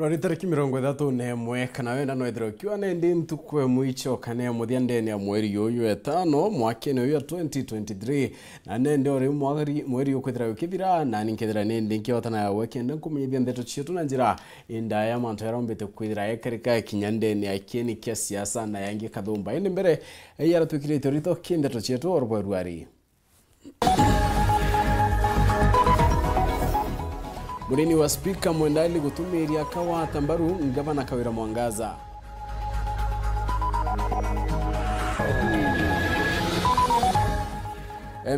Rori tariki 31 kana wenda no ithiro kiwa nende ntukwe mwicho kana muthiandene ya mweri uyu etano mwakene uyu 2023 na nende ori mweri ukwithira ukithira na ninkethira nende nkiotana ya wekende kumenyithia ndeto cietu na njira inda ya mantu yarombete kwithira ekarika kinyandene ya kieni kia siasa na yangi kathumba indi mbere yara tukire itorito kindeto cietu orbo ruari. Munini wa spika mwendali gutumiria kawa tambaru ngavana Kawira Mwangaza.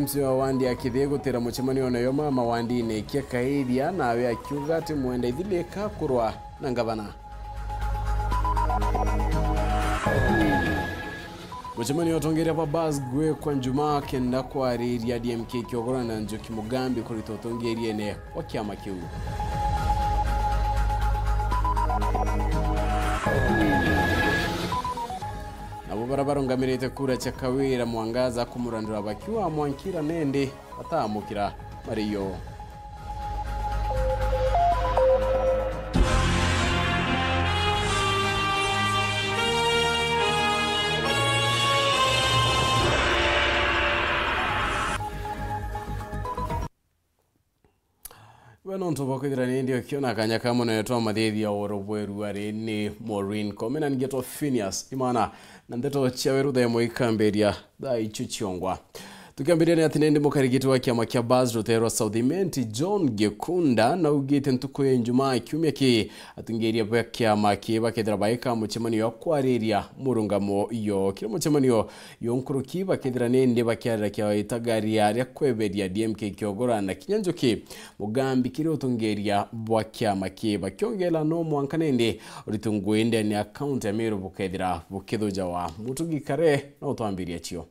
MC wa Wandi akithie gutira muchemanio na yoma mawandi ne kia kairia na awe akiuga ati mwenda ithileka kurwa na ngavana. Muchemanio otongeria pa bus gwe kwa njuma kenda kwa riria DMK kiogora na Njoki Mugambi kurito otongeria ne wa kiama kiu. Nabo barabara ngamirite kura cha Kawira Mwangaza kumurandura bakiwa mwankira nende batamukira mariyo. Bueno ntoba kwithira ndio kiona kanya kama na yeto mathethi ya orobweru ari ni Maureen Komena ngeto Phineas imana na ndeto chaweru da moikamberia da ichuchiongwa tukiambiria ati nende mukarigiti wa kiama kia Buzz Rotero Southimenti John Gekunda na ugite ntuko ya Ijumaa kiumia ki atungeria bwa kiama ki bakethira baika muchemanio wa kwariria murungamo yo kile muchemanio yonkuruki bakethira nende bakiara kia itagaria ria kweberia DMK kiogora na Kinyanjoki Mugambi kile utungeria bwa kiama ki bakiongela no mwankanende uritunguende ni account ya Meru bukethira bukithuja wa mutugikare na utwambiria chio.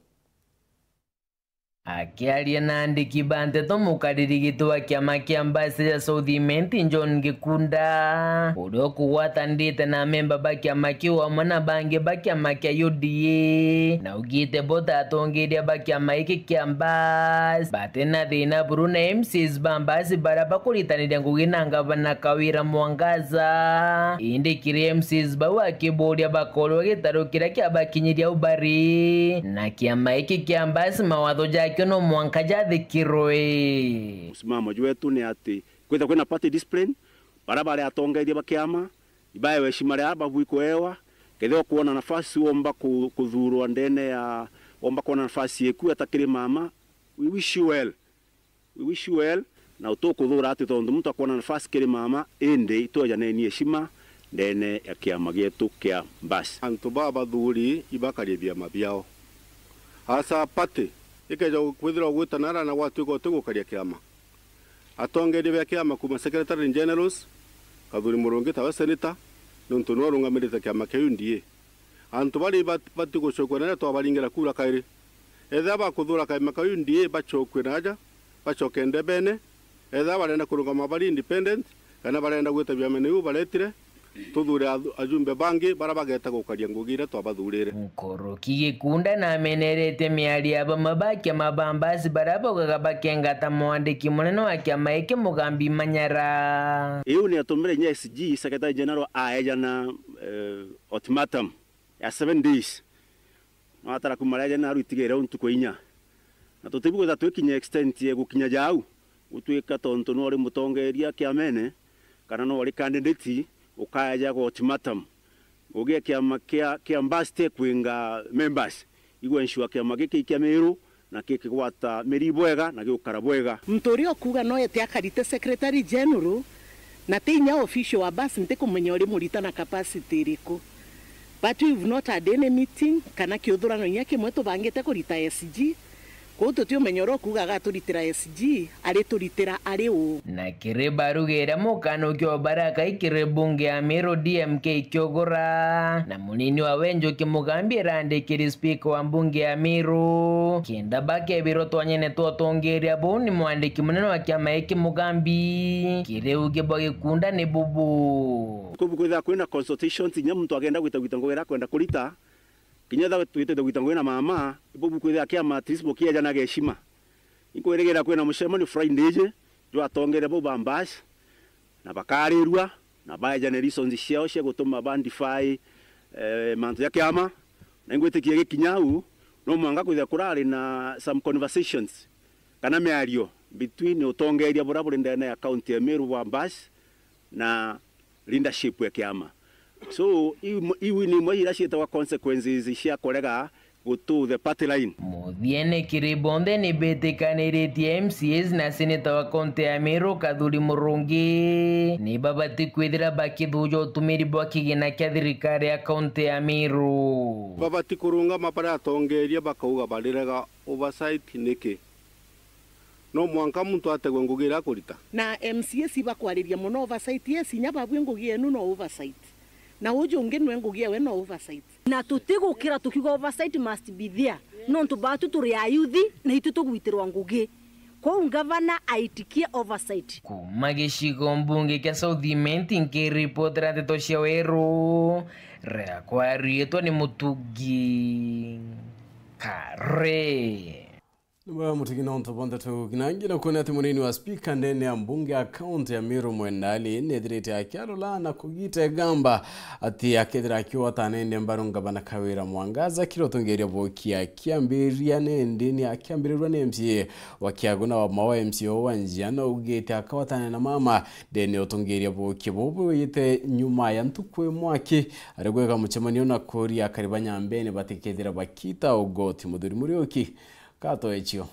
Akiaria na andiki banteto mukaririgito wa kiama kia Ambassador Southimenti John Gekunda urio kuwatandite na memba ba kiama kiu mwana bange ba kiama kia UDA na ugite bota atongeria ba kiama iki kia Ambassador batena thina buru na MCs ba Ambassador baraba kuritaniria ngugi na ngavana Kawira Mwangaza indi kiri MCs ba wakiboria bakoro gitarukira kia bakinyiria ubari na kiama iki kia Ambassador mawatho jake no mwankaja thikirwe msimamo wetu ni ati kwitha kwina party discipline barabara atongeithia bakiama ibaye heshima ya babu ikoewa ketho kuona nafasi omba kuthurwa ndene ya omba kuona nafasi yeku atakiri mama we wish you well na utokuthura ati tondu mtu akuona nafasi kiri mama ende itoja ni heshima ndene ya kiama gitu kia Mbasi antu baba thuri ibakaribia mabiao asa party ikeja kwithira gwitanara na watu gukaria kiama atongeria bya kiama kuma secretary generals kathuri murungi tawa senator nuntu no rungamirite kiama kia UDA antu bari bati gucokwa na to baringera kura kairi etha ba kuthura kiama kia UDA bachokwe naja bachokende bene etha barenda kurungama bari independent kana barenda gwitabia meneu baretire tuthure ajumbe bangi barabageta gukaria ngugire twabathurire Nkoroki Gekunda na menerete miari aba mabaki mabambazi barabogaga bakengata mwandiki munene wa kiama iki Mugambi Manyara iu ni atumire nya SG secretary general aejana ultimatum ya 7 days no atara kumaraja na rutigere untuko inya na tutibu gwetha twikinya extent ye gukinya jau utwika tonto no ri mutongeria kiamene kana no ri candidate ukaja kwa ultimatum ugia kiama kia Mbasi kwinga members igwe ensure kiama giki kia Meru na kiki gwata Meri bwega na giukara bwega mtori okuga no yete akarite secretary general na tinya official wa Mbasi nte kumenya uri murita na capacity riko but we've not had any meeting kana kiuthurano nyake mwetu bangite kurita SG Kuto tio menyoro kuga gaturitira SG ari turitira ari u na kire barugera mukano kyo baraka ikire bunge ya Meru DMK Kyogora na munini wa Njoki Mugambi rande kiri speaker wa bunge ya Meru kenda bake biroto nyene totongeria boni mwandiki munene wa kiama iki Mugambi kire uge boge kunda ne bubu kubukwitha kwina consultations nya muntu agenda gwita ngogera kwenda kurita kinyatha twite gwitangwena mama ibubu kwithia kiama trisbo kiaja na geshima inkoeregera kwena mushemani Friday je jo atongere bo Mbasi na bakarirwa na baeja ne reasons ciao cia gutuma bandify mantu ya kiama na ngwitikie gikinyau no mwanga kwithia kurari na some conversations kana miario between utongeria buraburi ndene ya county ya Meru wa Mbas na leadership ya kiama. So iwi ni mwaira cietwa consequences cia korega to the party line. Muthiene Kiribonde ni betekaniretie MCAs na seneta wa kaunti ya Meru Kadhuri Murungi ni babati kwithira bakithuja utumiri bwa kigina kia thirikari ya kaunti ya Meru. Babati kurunga mapara atongeria bakauga barirega oversight niki no mwanka muntu ategwe ngugira kurita na MCAs bakwariria muno oversight yesinya babwe ngugi enu no oversight na ujo ngenu ngugi we no oversight na tutigukira tukigo oversight must be there no ntubatu turi ayuthi na itu tugwitirwa ngugi kwa governor aitikie oversight kuma gicigo mbunge kia Southiment nkiripotera ndeto cia Weru rekwa rietwa ni Mutugi Kare Nwa mutigina onto bonda tu ginangira kuna ati munini wa speaker ndene ya mbunge account ya Meru Mwendali nethirite akiarola na kugite gamba ati akethira akiwa tanende mbarunga bana Kawira Mwangaza kirotongeria bokia kiambiria nendini akiambirirwa ne MCA wakiaguna wa mawa MCA wanjiana ugite akawatana na mama dene otongeria bokia bobo yite nyuma ya ntukwe mwaki aregwega muchemanio na Korea karibanya mbene batikethira bakita ogoti muduri murioki kato echio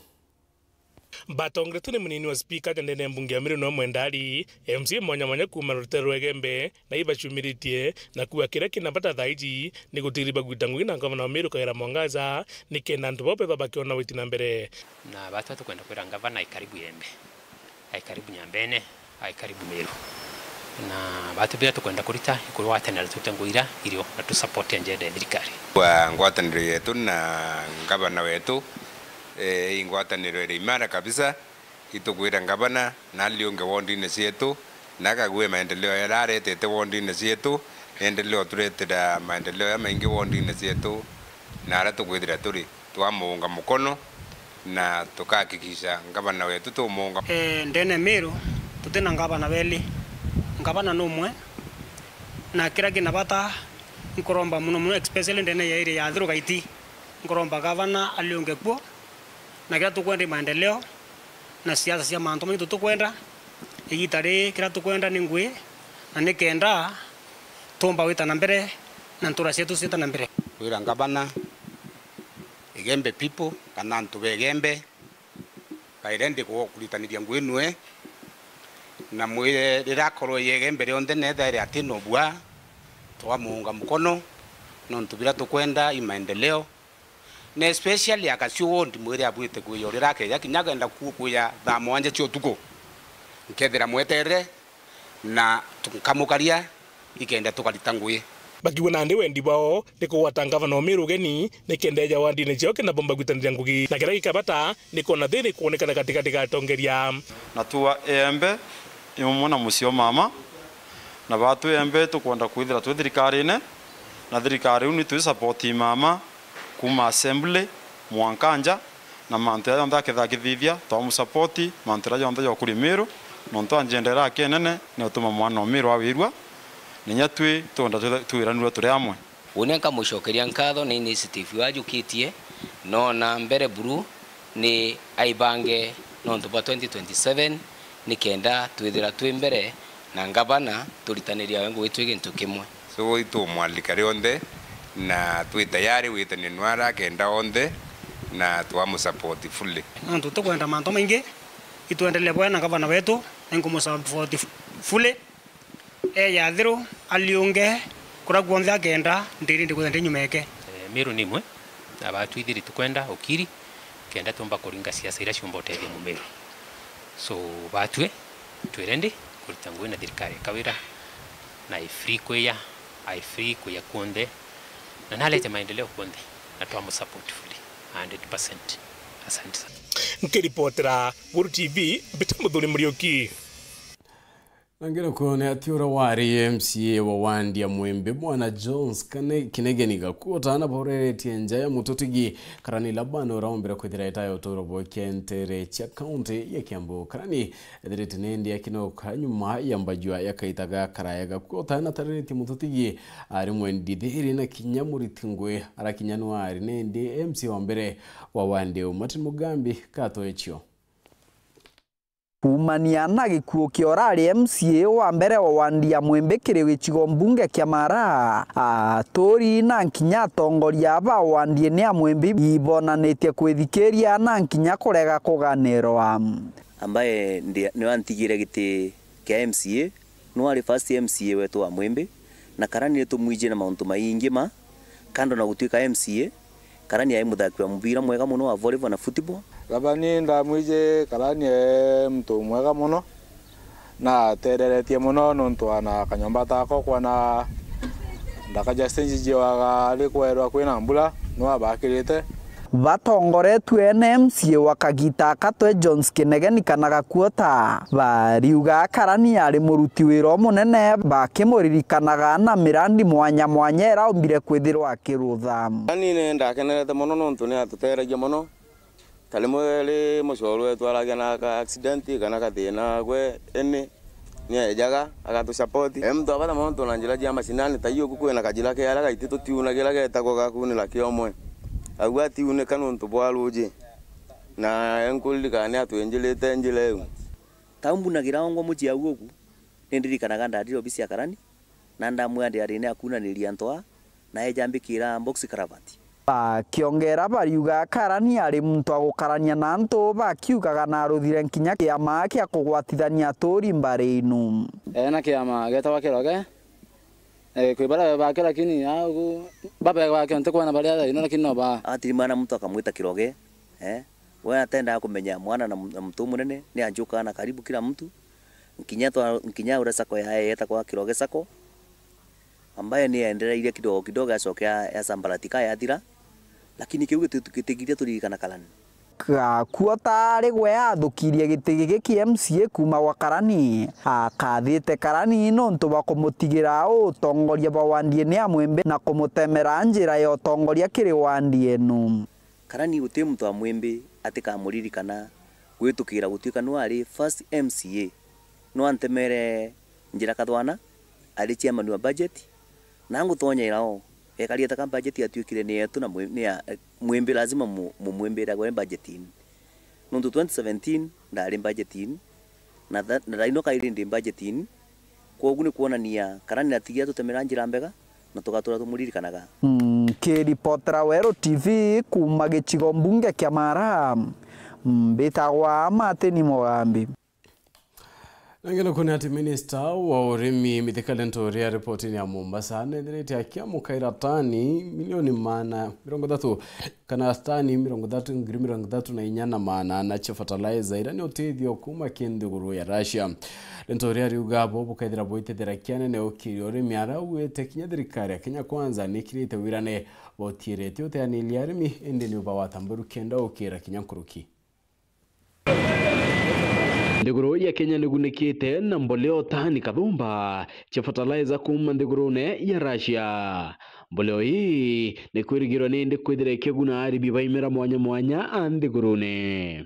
Batongre tune munini wa speaker ndene mbunge ya Meru Mwendali MC mwanya kuma Rutero Egembe na iba chumiritie na kuwa kira kinapata thaiji ni gutiriba gwitangu ina ngavana wa Meru Kawira Mwangaza ni kenda ndu bope babakiona witi na mbere na batu kwenda kwira ngavana ikaribu Yembe aikaribu Nyambene aikaribu Meru na batu bila tukwenda kurita ikuru watanira tutenguira irio na tu support njede thirikari wa ngwataniro yetu na ngavana wetu ingwataniro iri imara kabisa itugwira ngavana na lionge wondine cietu na kagwe maendeleo yararetete wondine cietu endeleo turetera maendeleo ya maingi wondine cietu na ara tugwithira turi twamuunga mukono na tukahakikisha ngavana wetu tumuunga ndene Meru tutena ngavana weli ngavana numwe na kira kinabata nkoromba muno especially ndene ya ire ya Thuru Gaiti nkoromba gavana alionge kuo na kira tukwenda maendeleo na siasa cia manto maitu tukwenda igitari kira tukwenda ni ngui na nikenda tomba wita na mbere na ntura cietu cieta na mbere wira ngavana Egembe people kana ntu begembe kairende ko kuritaniria ngui nwe na mwire rirakorwo Egembe rionde netha ri atino bua twamuunga mukono no ntubira tukwenda imaendeleo na especially akasio wondi mwire abwite kuyo rirake ya kinyaga enda kuya thamo anje cio tuko nkethera mwetere na tukamukaria ikenda tukarita ngui bakiwa na ndi wendi bao niko watangavana wa Meru geni nikendeja wandine cio kena bomba gwitaniria ngugi na kira gikabata niko na thini kuonekana katikati ka tongeria na tuwa Embe imumona musio mama na batu Embe tukwenda kwithira twi thirikarine na thirikari uni tu support mama kuma assembly Mwankanja na mantera yonda kethagithithia tomu support mantera yonda yo kuri Meru nonto anjendera kenene ne utuma mwana wa Meru awirwa ninya twi tonda twiranirwa turi amwe unenka mushokeria nkatho ni initiative wajukitie no na mbere buru ni aibange no ntuba 2027 ni kenda twithira twi mbere na ngavana turitaniria wengu witu igintu kimwe so itu mwalika rionde na twi tayari witani nwara kenda onde na twamu support fully ntu tukwenda manto maingi ituendelee bwana ngavana wetu ngumu support fully ya Thiru alionge kura gwonza agenda ndiri ndikwenda nyumeke Meru nimwe abatu ithiri tukwenda ukiri kenda tumba kuringa siasa ira ciumboteithia mu Meru so batwe twirende kurita ngui na thirikari Kawira na ifree kuya kuonde na nalete maendeleo kuonde na twamu support fully 100%. Asante sana nkiripotera Guru TV Bitamuthuri Murioki. Angelo kone atiura wari MCA wa wandi ya Mwembe Bwana Jones Kinegeniga kuotana borereti njaya mutotigi karani labano raumbira kwithira itayo torobo kentere cha county ya Kiambu karani edireti nendi ya kinoka nyuma ya mbajua ya kaitaga karayaga kuotana tareti mutotigi ari mwendi dhiri na kinyamuritingwe ara kinyanuari nendi MCA wa mbere wa wandi Martin Mugambi kato echio. Kumania na gikuo kiorari MCA wa mbere wa wandi ya Mwembe kiri gicigo mbunge kia Mara tori na nkinya tongoria ba wandi ni ya Mwembe ibonanite kwithikiria na nkinya kurega kuganirwa ambaye ni wantigire giti kia MCA no ari first MCA wetu wa Mwembe na karani yetu mwije na mauntu maingi ma kando na gutuika MCA karani ya muthaki wa mubira mwega muno wa volleyball na football. Gabani ndamwije karani mtu mwega muno na tereretie muno nontu ana kanyomba tako kwana ndakaja stage jiwaga alikwerwa kwina mbula no abakirite batongoretu NMCA wakagita katwe Jones Kinegeni kanaga kuota bariuga karani ari muruti wiro munene bakimuririkanaga na mirandi mwanya mwanya iraumbire kwithirwa akirutha ani ndakenerete muno nontu ni atuteragia muno talimwe mucoro twaragia na ka accident kana kathina gwe ene ni ejaga agatu support mtu abata muno na njira ya macinani tayo kukwena kajira ke ara gaitito tiunagira getagwo gakunira kiomwe agwati une kanonto bwaluje na enkulikane atwenjelete njileu taumbunagira ngo muji agugu nindirikanaga ndadiro bisi ya karani na ndamwandi ari ne akunaniria ntoa na ejambikira box karavati kiongera bariuga karani ari muntu agukarania na nto bakiugaga na ruthire nkinya kiama kia kugwatithania tori mbare inu na kiama getawa kiroge kwibara bake lakini baba bake ntakwa na baria ino lakini no ba atirimana mtu akamwita kiroge wewe atenda kumenya mwana na mtu munene ni anjuka na karibu kila mtu nkinya ura sako ya eta kwa kiroge sako ambaye ni endelea kidogo asokea ya sambaratika ya thira lakini kiugo tukigiria turirikana kalani kuota ari gwe athukirie giti giki MCA kuma wa karani akathite karani nontu bakumutigira utongoria ba wandi ni ya Mwembe na kumutemera njira ya utongoria kiri wandi enu karani guti muntu wa Mwembe atika muririkana gwitukira gutuika no ari first MCA no antemere njira kathwana ari chairman wa budget na ngutonya irao ekaria taka budget atuikire ni yetu na Mwembe lazima Mwembe ragwe budgetin nundu 2017 ndari budgetin na raino kairi ndi budgetin kogu ni kuonania karani atigia tutemera njira mbega na tugatura tumuririkanaga kiripotera Wero TV kuma gicigo mbunge kia Mara mbitagwa Martin Mugambi. Nangelo kuni ati minister wa urimi mithikalento ria reportini ya Mombasa nendireti akiamu kaira tani milioni mana 30 kana tani 30 na inyana mana na cha fertilizer irani utithio kuma Kinduguru ya Russia lento ria riuga bobu kaithira boitethera kiane ne okiri urimi ara wete kinya thirikari Kenya Kwanza nikirite wirane botirete uteani liarimi indi ni ubawatamburu kenda okira kinya nkuruki Ndiguru ya Kenya nigunikite na mboleo tani kathumba cha fertilizer kuma ndigurune ya Russia. Mboleo hii ni kwirigirwa nindi kwithira kiguna aribi baimera mwanya ndigurune.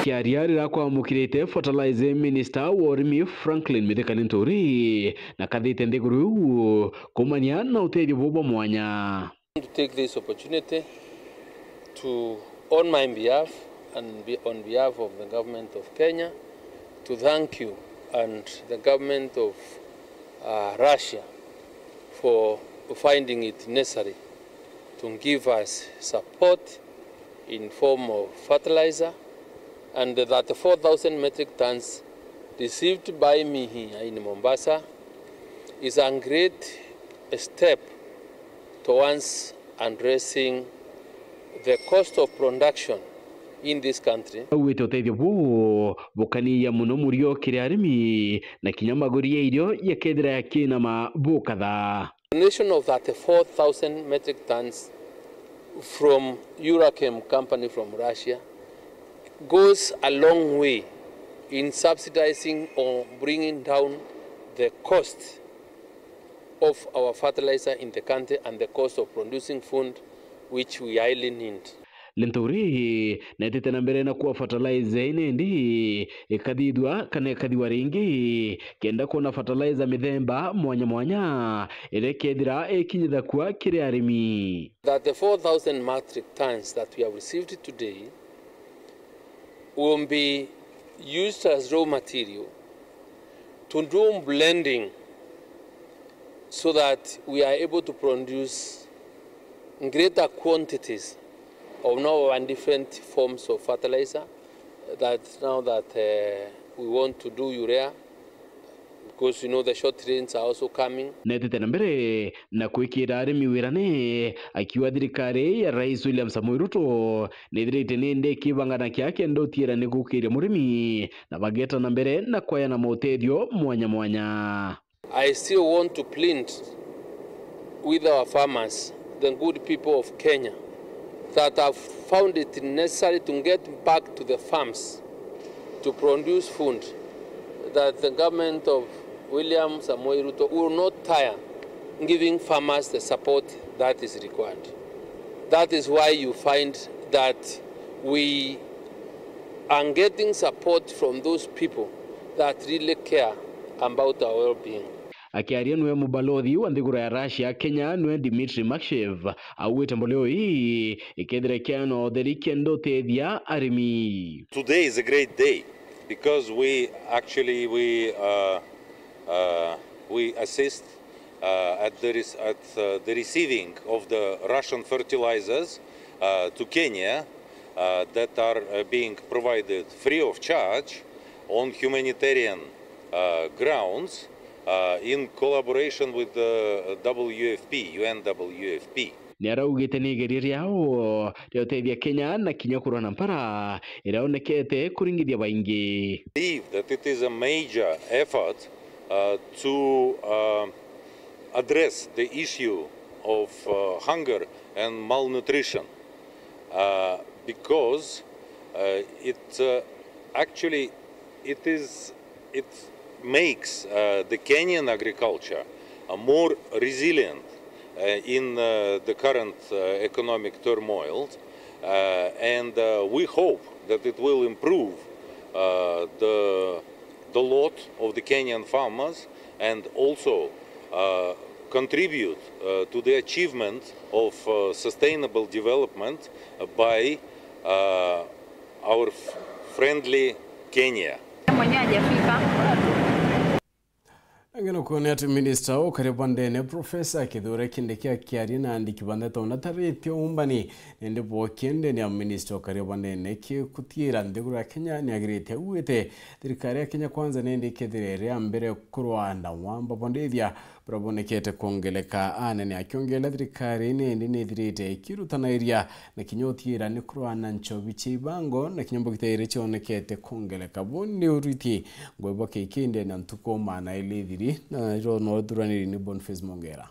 Kiariari rakwa mukirite fertilizer minister wa urimi Franklin Mithikalintori na kathite ndiguru kumania na uteithio bobo mwanya. To take this opportunity to on my behalf and on behalf of the government of Kenya to thank you and the government of Russia for finding it necessary to give us support in form of fertilizer, and that 4,000 metric tons received by me here in Mombasa is a great step towards addressing the cost of production in this country. Wito uteithio bukania muno murio kiri arimi na kinyamaguria irio yakethira yakina ma bukatha. Donation of 34,000 metric tons from Eurochem company from Russia goes a long way in subsidizing or bringing down the cost of our fertilizer in the country and the cost of producing food which we highly need. Lenturi netete na mbere na kuwa fertilizer inendi ikadidwa kana ikadiwa ringi kenda kona fertilizer mithemba mwanya irekedira ikinyitha kwa kiri arimi. That the 4,000 metric tons that we have received today will be used as raw material to do blending so that we are able to produce greater quantities of now and different forms of fertilizer. That now that we want to do urea, because you know the short rains are also coming. Netete na mbere na kuikira arimi wirane akiwa thirikari ya Rais William Samoei Ruto nithirite ninde kibangana kyake ndotira ni gukire murimi na bageta na mbere na kwaya na motethio mwanya. I still want to plead with our farmers, the good people of Kenya, that have found it necessary to get back to the farms to produce food, that the government of William Samoei Ruto will not tire giving farmers the support that is required. That is why you find that we are getting support from those people that really care about our well-being. Akiaria nwe mubalothi wa nthiguru ya Russia Kenya nwe Dmitry Makshev awite mboleo hii ikethire kiano theri kendo tethia arimi. Today is a great day because we assist at the receiving of the Russian fertilizers to Kenya that are being provided free of charge on humanitarian grounds in collaboration with the UN WFP. Niaraugite ni geriri yao rioteithia Kenya na kinya kurana mpara iraonekete kuringithia baingi. I believe that it is a major effort to address the issue of hunger and malnutrition because it makes the Kenyan agriculture more resilient in the current economic turmoil, and we hope that it will improve the lot of the Kenyan farmers and also contribute to the achievement of sustainable development by our friendly Kenya. Ngeno kuone ati minister o karibandene Professor Kithure Kindiki akiaria na andiki bandeta unatarite umbani nende bokende ni minister o karibandene kutira nthiguru ya Kenya ni agirite uwite thirikari ya Kenya kwanza nende kethire mbere kurwanda wamba bondethia probonekete kongeleka anene akiongela thirikari nende nithirite kirutanaria na kinyotira ni kurwana nchobi chibango na kinyombo kitaire chionekete kongeleka boni uriti ngwebo kikinde na ntuko mana ilithiri na no durani ni Boniface Mongera.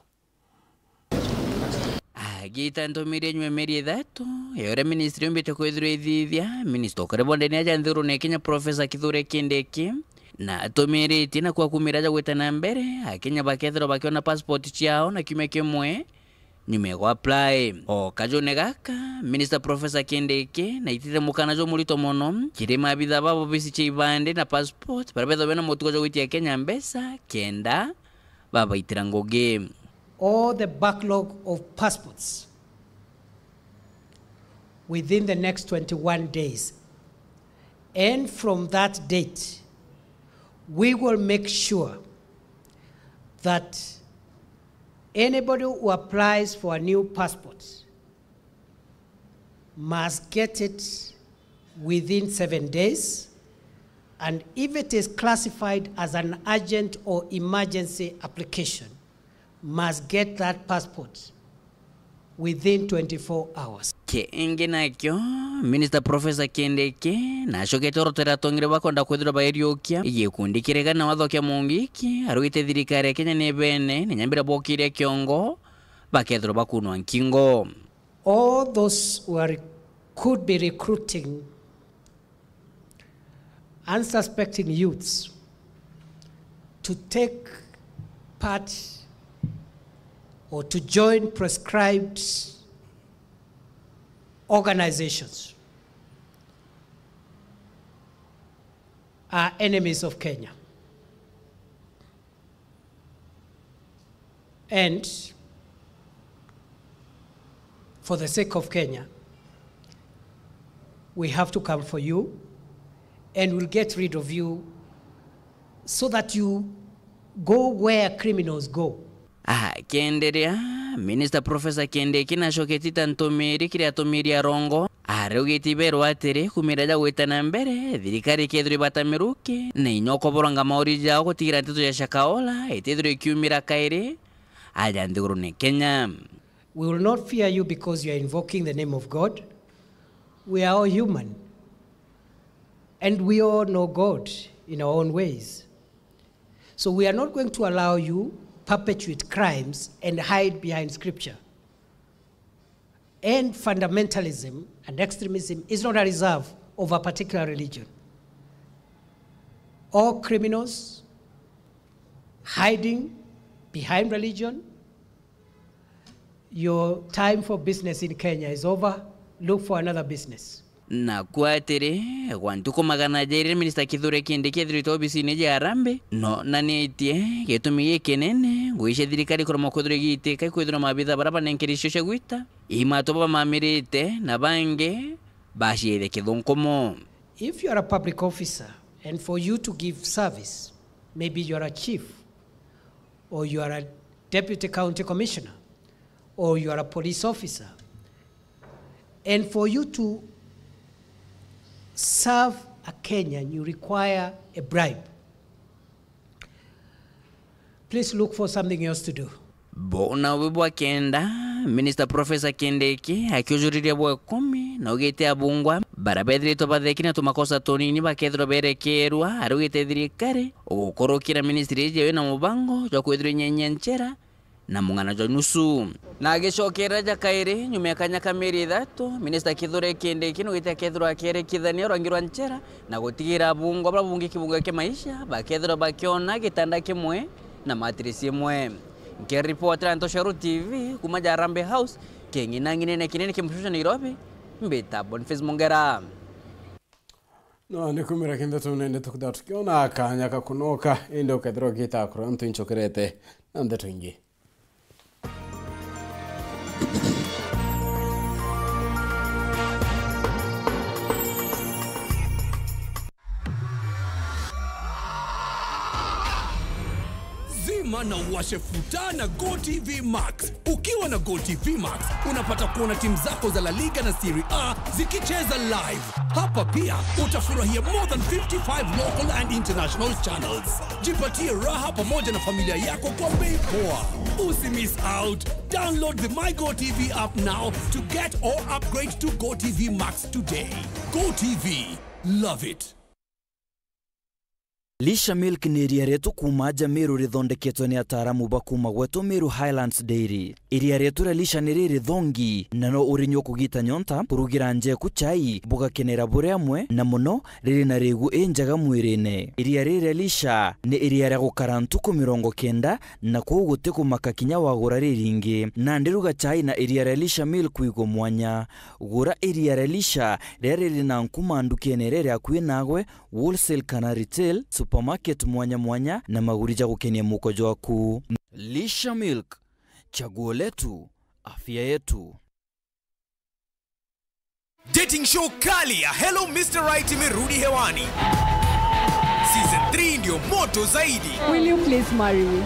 Gita ntomire nywe meri thato yore ministry mbite kwithira ithithia minister karibonde aja nthuru ne Kenya Professor Kithure Kindiki na tomire tina kwa kumiraja gwetana mbere Kenya bakethero bakiona passport ciao na kimwe kimwe nyume go apply o kajone gaka minister Professor Kindiki na itire mukana jo mulito mono kirima bitha babo bisi chibande na passport barabetho bena motuko jo gwitia Kenya mbesa kenda baba itirango game. All the backlog of passports within the next 21 days. And from that date, we will make sure that anybody who applies for a new passport must get it within 7 days. And if it is classified as an urgent or emergency application, must get that passport within 24 hours. Ke ingina kyo Minister Professor Kindiki na shokete orotera tongire bakonda kwithira bairiokia igikundikirega na wathokia mungiki aruite thirikari ya Kenya ne bene ne nyambira bokire kiongo bakethro bakunwa nkingo. All those who could be recruiting unsuspecting youths to take part or to join prescribed organizations are enemies of Kenya. And for the sake of Kenya, we have to come for you, and we'll get rid of you so that you go where criminals go. Kenderia Minister Professor Kindiki na shoketita ntomeri kiri atomiri ya rongo arugiti berwa tere kumiraja wetana mbere thirikari kethuri batamiruke na inyoko boronga mauri jao gutigira nteto ya shakaola etethuri kiumira kaire aja ndiguru ne Kenya. We will not fear you because you are invoking the name of God. We are all human, and we all know God in our own ways. So we are not going to allow you perpetuate crimes and hide behind scripture. And fundamentalism and extremism is not a reserve of a particular religion. All criminals hiding behind religion, your time for business in Kenya is over. Look for another business. Na kuatere wantuko magana jairi Minister Kithure Kindiki thirito obisi neje arambe no nanetie getumiye kenene guishe thirikari koroma kudure gite kai kwithura mabitha baraba nenkerisho shagwita imatoba mamirite na bange bashire kidonkomo. If you are a public officer and for you to give service, maybe you are a chief or you are a deputy county commissioner or you are a police officer, and for you to serve a Kenyan, you require a bribe. Please look for something else to do. Bona wibwa kenda Minister Professor Kindiki akiujuriria bwa 10 na ugite abungwa barabedri to bathekina tumakosa tonini bakethro berekerwa arugite thirikari ukorokira ministry je na mubango jo kwithira nyenyenchera na mungana jo nusu na agicokera jakaire nyuma yakanya kameri 3 Minister Kithure Kindiki no gite kethro akere kithania rangirwa nchera na gutigira abungwa babungi kibunga ke maisha bakethro bakiona gitanda kimwe na matrisi imwe. Reporter Antosharu TV kumaja Harambee House kengina ngine kinene kimshusha Nairobi mbeta Boniface Mongera. No nikumira kinda tunende tukuda tukiona akanya kakunoka inde ukethro gita kurantu inchokerete nande twingi. Na uwashe futa na GoTV Max. Ukiwa na GoTV Max, unapata kuona timu zako za La Liga na Serie A zikicheza live. Hapa pia utafurahia more than 55 local and international channels. Jipatie raha pamoja na familia yako kwa bei poa. Usimiss out. Download the My GoTV app now to get or upgrade to GoTV Max today. GoTV, love it. Lisha Milk ni iria retu kuma Jamiru rithondeketwo ni ataramu bakuma gwetu Miru Highlands Dairy. Iria retu ra Lisha ni riri thongi na no urinyo kugita nyonta kurugira nje ku chai bugakenera bure amwe na muno riri na rigu enjaga mwirine. Iria riri Lisha ni iria ra gukara ntuku 90 na kuguti kumaka kinya wagura riringi na ndiruga chai na iria ra Lisha Milk wigo mwanya. Gura iria ra Lisha riri na nkuma ndukene riri akwi nagwe wholesale kana retail supermarket mwanya na magurija gukenia mukojo waku. Lisha Milk, chaguo letu, afya yetu. Dating show kali ya Hello Mr. Right imerudi hewani. Season 3 ndio moto zaidi. Will you please marry me?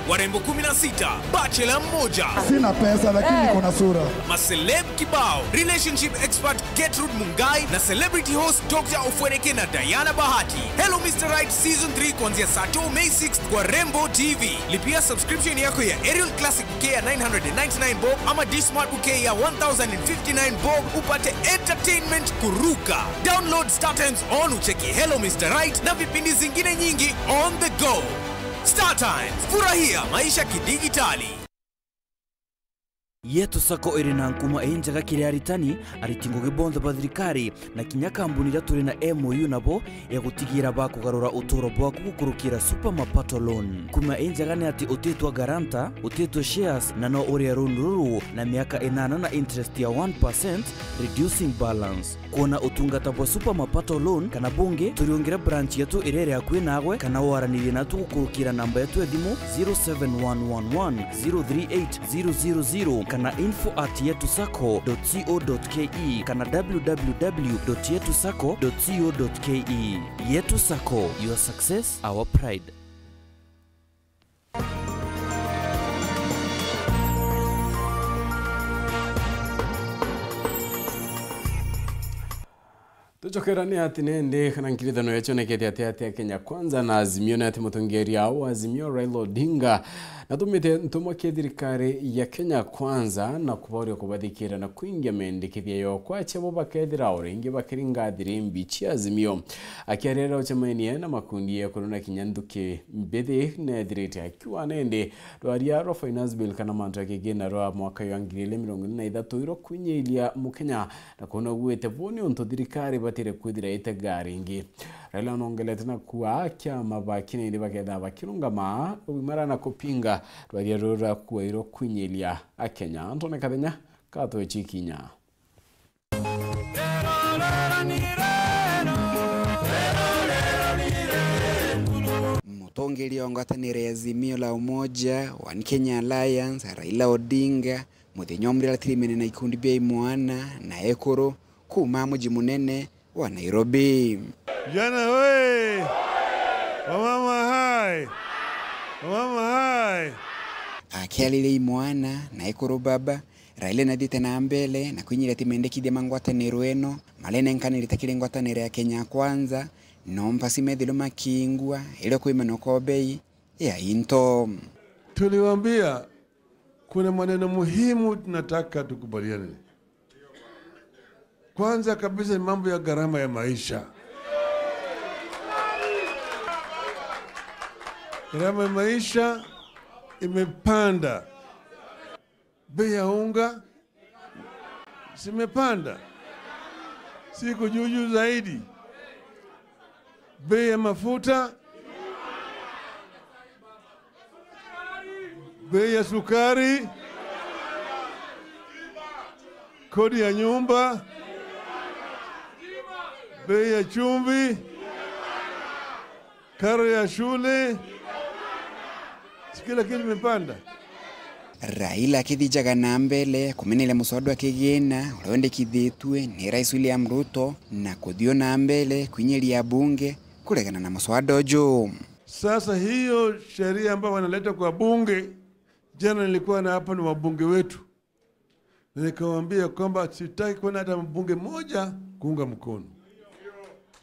Warembo 16, bachelor mmoja. Sina pesa lakini niko na sura. Maceleb kibao, relationship expert Gertrude Mungai na celebrity host Dr. Ofweneke na Diana Bahati. Hello Mr. Right Season 3 kuanzia saa 2 May 6 kwa Rembo TV. Lipia subscription yako ya Aerial Classic bouquet ya 999 bob ama D-Smart bouquet ya 1059 bob upate entertainment kuruka. Download StarTimes on ucheki Hello Mr. Right na vipindi zingine nyingi on the go. StarTimes, furahia maisha kidigitali. Yetu Sacco iri na nkuma enjaga kiri aritani aritingo gibonza bathirikari na kinya kambuni ria turi na MOU nabo ya gutigira ba kugarura uturo bwa kukurukira super mapato loan. Kuma enjaga ni ati utetwa garanta, utetwa shares na no uri runuru na miaka 8 na interest ya 1% reducing balance. Kuona utungata bwa super mapato loan kana bunge turiongera branch yetu irere akwe nagwe kana waranire na tukurukira namba yetu ya thimu 0711038000 kana info@yetusacco.co.ke kana www.yetusacco.co.ke. Yetu Sacco, your success, our pride. Tuchokerani ati nende kana nkirithano yecho nekete ati Kenya Kwanza na Azimio na ati mutongeri au Azimio Raila Odinga na tumite ntumwa thirikari ya Kenya Kwanza na kubaria kubathikira na kuingia mendekithia yo kwa chebo bakethira oringi bakiringa thirimbi chia Azimio akiarera uchamainie na makundi ya korona kinyanduke mbethe na thirite akiwa nende rwaria ro finance bill kana mantra kigena ro mwaka wa 2023 iro kwinyilia mukenya na kuona gwete boni onto thirikari batire kwithira itegari ingi. Raila nongelete na kuwa kyama bakine ndi baketha bakirungama ubimara na kupinga rwaria rura kuwa iro kwinyilia akenya. Antone Kathenya katwe chikinya. Mutongeri ongatanire Azimio la Umoja One Kenya Alliance Raila Odinga muthinyomrira tirimene na ikundi bia imwana na ekoro kuma muji munene wa Nairobi. Jana we wamama hai akialile imwana na ekoro baba Raila nathite na mbele na kwinyira timendekithia mangwataniro eno malene nkanirita kile ngwataniro ya Kenya Kwanza no mpasi methilo makingwa ile kuimeno kobei ya into. Tuliwaambia kuna maneno muhimu tunataka tukubaliane. Kwanza kabisa ni mambo ya gharama ya maisha. Gharama ya maisha imepanda. Bei ya unga zimepanda. Siku juu zaidi. Bei ya mafuta, bei ya sukari, kodi ya nyumba, bei ya chumvi, karo ya shule, kila kitu kimepanda. Raila akithijaga na mbele kumenele muswada wa kigina uliondekithitwe ni Rais William Ruto na kuthio na mbele kwinyilia bunge kuregana na muswada ujo. Sasa hiyo sheria ambayo wanaleta kwa bunge, jana nilikuwa na hapa na wabunge wetu. Na nikawaambia kwamba sitaki kuona hata mbunge mmoja kuunga mkono.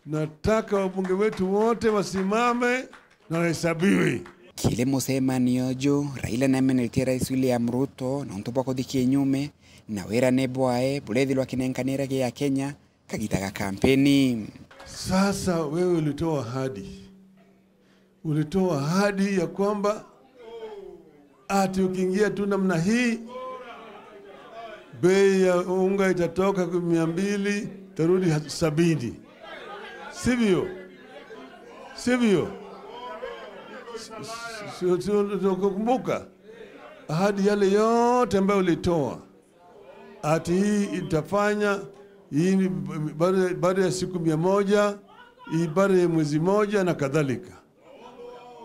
Nataka wabunge wetu wote wasimame na wahesabiwe. Kile musemani ojo Raila na menelite Rais William Ruto na untupa kuthikie nyume na wera nebwae bulethilwa kinenkanira ya Kenya kagitaga kampeni. Sasa wewe ulitoa ahadi ya kwamba ati ukiingia tu namna hii bei ya unga itatoka 200 tarudi 70. Sivyo? Kumbuka ahadi yale yote ambayo ulitoa, ati hii itafanya hii baada ya siku 100, hii baada ya mwezi moja na kadhalika.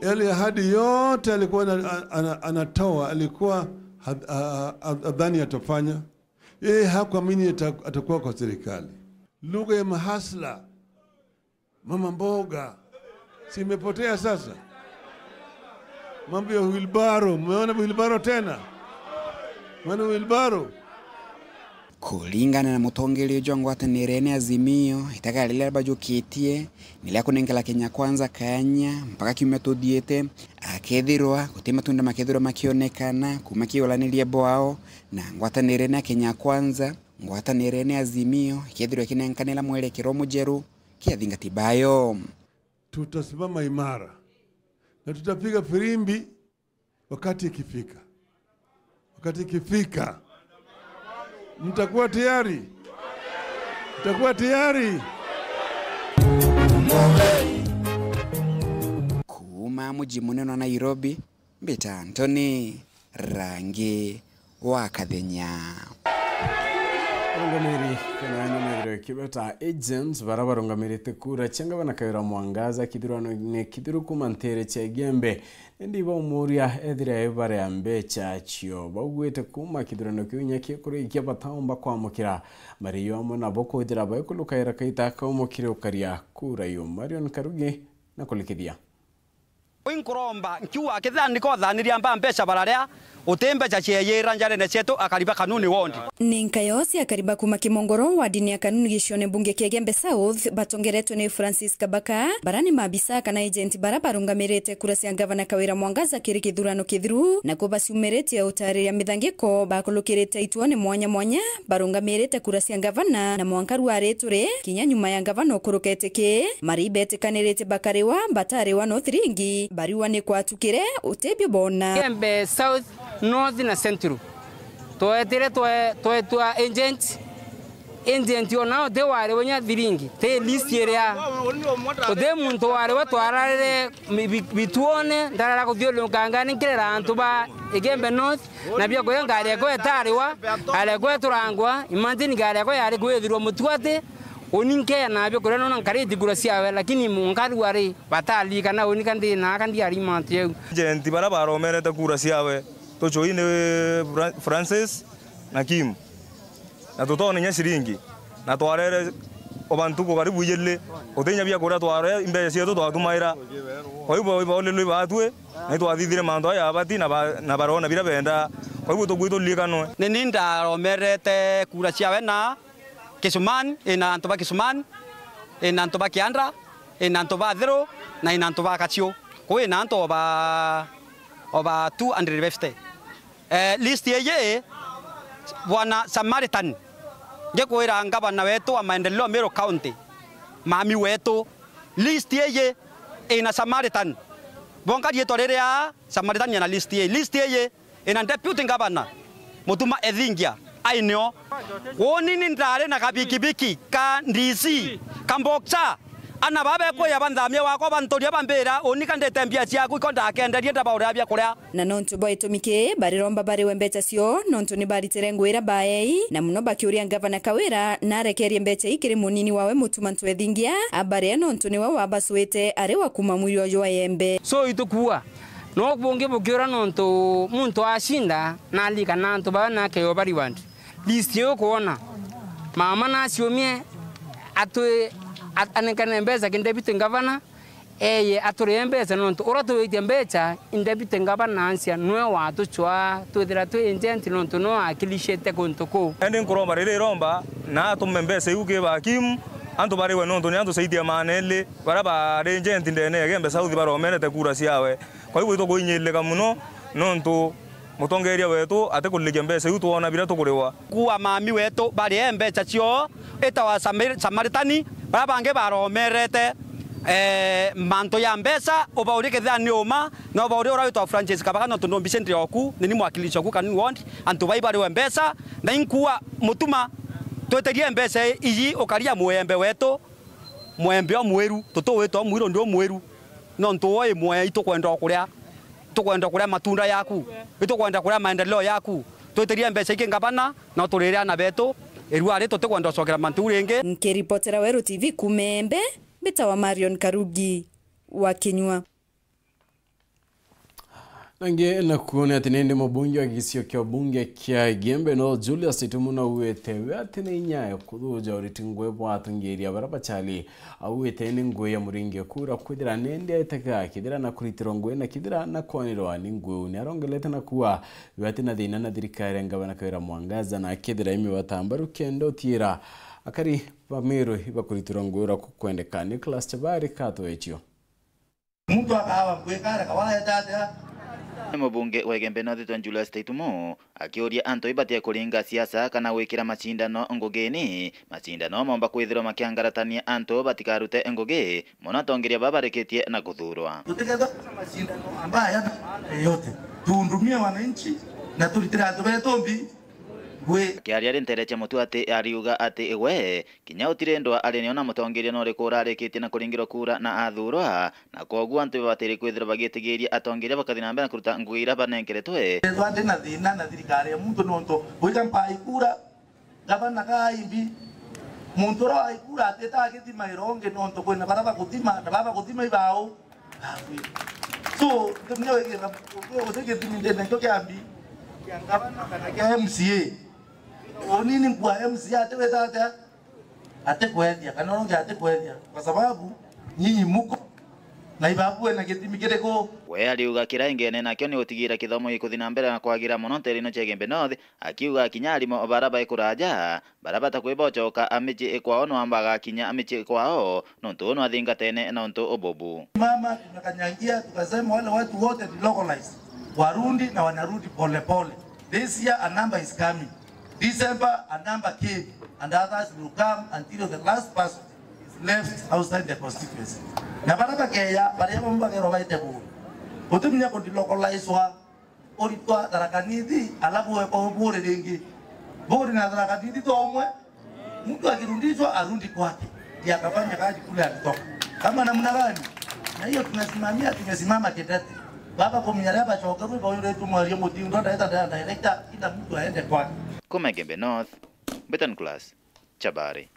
Yale ahadi yote alikuwa anatoa, alikuwa adhani atafanya. Yeye hakuamini atakuwa kwa serikali. Lugha ya mahasla, mama mboga, si imepotea sasa. Mambo ya wheelbarrow, umeona wheelbarrow tena? Maana wheelbarrow kulingana na mutongeri ujo ngwatanire ni Azimio itakalile bajukitie nila kunengela Kenya Kwanza kanya mpaka kiume tuthiete akethirwa gutima tunda makethirwa makionekana kuma kiolanilie boao na ngwatanire na Kenya Kwanza ngwatanire ni Azimio ikethirwa kinenkanela mwelekero mujeru kiathinga bayo. Tutasimama imara na tutapiga firimbi wakati ikifika. Mtakuwa tayari? Mtakuwa tayari? Kuma muji munene wa Nairobi, Mbita Anthony, Rangi wa Kathenya. Rungamiri kana nyanagire kibeta agents barabarungamirite kura cyangwa banakayira Mwangaza kidurano ne kidiru kumantere cyegembe ndi baumuria edira ebare ambe cyacyo bagwete kuma kidurano kyunyake kuri ikyabatamba kwamukira Mariyo amona boko dira bayikulukayira kaita kaumukire ukaria kura yo Marion Karuge nakulikidia Winkuromba nkiwa kithandiko thaniria mbambeca bararia utembeca cyeyira njarene cyetu akariba kanuni wondi Ninka yose akariba kuma Kimongoro wa dini ya kanuni gishone bunge Kiegembe South batongeretwe ni Francis Kabaka barani mabisa kana agent barabarungamirite kurasi ya gavana Kawira Mwangaza kiriki dhurano kithiru na kubasiumerete ya utari ya mithangiko bakulukirite ituone mwanya barungamirite kurasi ya gavana na mwankaru areture kinya nyuma ya gavana okurukete ke maribete kanirete bakarewa batarewa no thiringi bariwa ni kwatukire utebyo bona Kiegembe South North na Central toetire toetua agent yonao de wale wanya thiringi te list area ode muntu wale watwarare bituone ndarara kuthiolo kangani kirera antu ba Kiegembe North na bya goya ngare go etariwa ale go turangwa imagine ngare go yale go ethirwo mutuate oninke na byo korano na nkariti gurasia lakini munkari wari batali kana onikandi na kandi ari mantye agent barabaromerete gurasia tochoine Francis na Kim na tutone nya siringi na twarere obantuko karibu yelle otenya bya kora tware imbe cietu twatumaira oibo ole batwe na twathithire mando aya abati na barona bira benda oibo tugwito likano ninda romerete kura ciawe na Kisuman ina antoba Kisuman ina antoba Kiandra ina antoba Thero na ina antoba Kachio ko ina antoba over 250 list yeye bwana Samaritan ngekwira ngabana wetu wa maendeleo Meru County mami wetu list yeye ina Samaritan bonga yetorere ya Samaritan na list yeye ina deputy ngabana mutuma Ethingia ainyo wonini ndare na kabikibiki ka ndisi kamboksa ana babe ko yabandamye wako bantoria bambera onika ndetembia ciaku ikonda akenderie ndabaura bya kuria na nontu boitumike bariromba bari wembecha cio nontu ni baritere ngwira baei na muno bakiuria gavana Kawira na rekerie mbecha ikiri munini wawe mutuma Ntwethingia abare nontu ni wawe abaswete ari wakuma mwirio jo yembe so itukua no bonge bokiura nontu muntu ashinda na lika nantu bana ke obari want list yo kuona mama na siomie atwe anekana mbeza kindebite ngavana eye aturembeza nonto orato yembeza indebite ngavana ansia nwe watu chwa tudira tu agent nonto no akilishete kontoko ende nkuromba rere romba na tumembeza yuke bakim anto bari we nonto ni anto saidia manele baraba agent ndene Kiegembe South baromerete kura ciawe kwa hivyo to goinyele kamuno nonto mutongeria wetu ate kuligia mbesa yutu ona bira tukurewa kuwa mami wetu bari embecha cio etawa Samaritani babange baromerete manto ya mbesa obaurike thani uma na obauri ora witwa Francis Kabaka no tuno Vicente oku nini mwakilisha ku kanuni wond antu baibari we mbesa na inkuwa mutuma tweterie mbesa iyi okaria muembe wetu muembe omweru tuto wetu omwiro ndio mweru no ntuwe mwe itukwenda kuria tukwenda kuria matunda yaku itukwenda kuria maendeleo yaku tweterie mbesa iki ngabana na turire na betu erware tutekwenda cokera mantu renge nkiripotera Weru TV kumembe beta wa Marion Karugi wa Kinyua nange na kuone atinende mabunge wa gisio kya bunge kya Kiegembe no Julius Itumuna uwetewe atine nyayo kuduja uritingwe bwatungeria barabachali awete n'ingwe ya muringe kura kudira nende ayitaka kidira na kuritirongwe na kidira na kwanirwa n'ingwe ni arongelete na kuwa bibatina thina na thirikari ngabana Kawira Mwangaza na kidira imi watambaru kendo tira akari bamero ibakuritirongwe ura kukwendeka Nicholas Chabari kato echio mtu akawa kwekara kawala tata Mubunge wa Kiegembe North Julius Itumu akioria anto ibatie kuringa siasa kana gwikira macindano ngugini macindano momba kwithirwa makiangaratania anto batikarute ngugi mona tongeria babareketie na kuthurwa tutegetha macindano ambayo yote tuhudumie wananchi na tulitira antu betombi kiaria rintereche mutu ati ariuga ati igwe kinya utirendwa arenio na mutongeria no rikura rikitie na kuringiro kura na athurwa na koguo antu batiri kwithira bagitigiria atongeria bakathina mbere kuruta nguira banengeretwe twande na thina na thirikari ya muntu nonto wika mpai kura gavana kaimbi muntu ro aikura ateta agithima ironge nonto kwina baraba kuthima na baba kuthima ibao so tumnyo igira utegethimi ndene to kiambi gavana kana kia MCA onini kwa MCA ateweta atekwethia kana ronge atekwethia kwa sababu nyinyi muko na ibabu na githimi kireko we ariuga kiraingene nakio ni gutigira kithomo gikuthina mbere na kwagira muno terino Chegembe North akiuga kinya arimo baraba ikuraja baraba takwibocoka amiji ikwao no ambaga kinya amiji ikwao nontu no athinga tene na nontu obobu mama tumekanyangia tukasema wale watu wote ni localized warundi na wanarudi pole pole. This year a number is coming. December a number came and others will come until the last person is left outside the constituency. Na baraba keya bari mamba ke robaite bu. Otumnya ko localized wa oritwa tarakanidi alabu wepo bure dengi. Bure na tarakanidi to omwe. Mtu akirundishwa arundi kwake. Ndio akafanya kazi kule alitoka. Kama namna gani? Na hiyo tumesimama kidete. Baba kuminyalaba chokeru kwa yule tumwali mutingo ndaita director kila mtu aende kwake. Chegembe North Betan Class Chabari